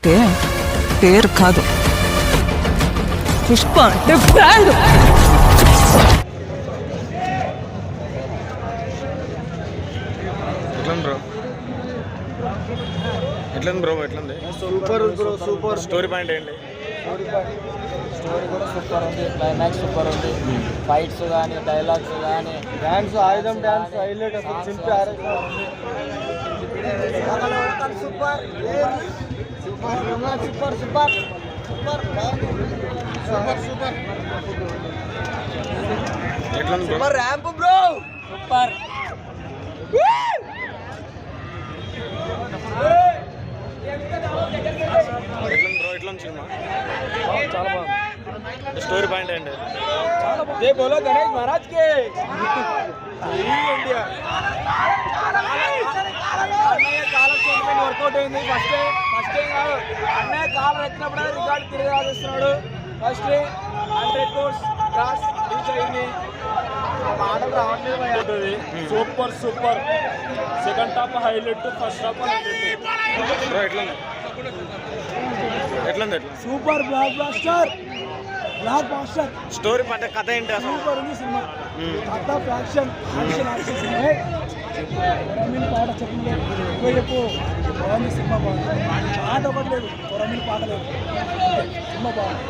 పేరు కాదు, పుష్ప అంటే బ్రాండ్. ఎట్లంది బ్రో ఎట్లంది? Super bro, super. Story point ఏంటి? స్టోరీ కూడా సూపర్ ఉంది, క్లైమాక్స్ సూపర్ ఉంది, ఫైట్స్ కానీ డైలాగ్స్ కానీ డ్యాన్స్, ఆయుధం డ్యాన్స్ హైలైట్ అసలు చింపి ఆరేసారు. Super super super super super super super ఎట్లంది bro? Super ramp bro, super. ఎట్లంది బ్రో? ఎట్లంది సినిమా? చాలా బాగుంది. స్టోరీ పాయింట్ ఏంటి? చాలా బాగుంది. జై బోలో గణేష్ మహారాజ్ కి. ఇండియా అన్నయ్య కాలం సెంటిమెంట్ వర్కౌట్ అయింది. ఫస్ట్ టైం కాదు, అన్నయ్య కాలం ఎత్తినప్పుడు రికార్డు తిరిగి రాజేస్తున్నాడు. ఫస్ట్ 100 crores క్రాస్ రీచ్ అయింది. మాటలు రావట్లేదు అవుతుంది. Super super. Second half highlight, first half highlight. Bro ఎట్లంది? ఎట్లంది? Super blockbuster. స్టోరీ అంటే కథ ఏంటి అసలు? సూపర్ ఉంది సినిమా. కథ ఫ్యాక్షన్ యాక్షన్ పాట చెప్పు బాగుంది. సినిమా బాగుంది. పాట ఒకటి లేదు, పాట లేదు. సినిమా బాగుంది.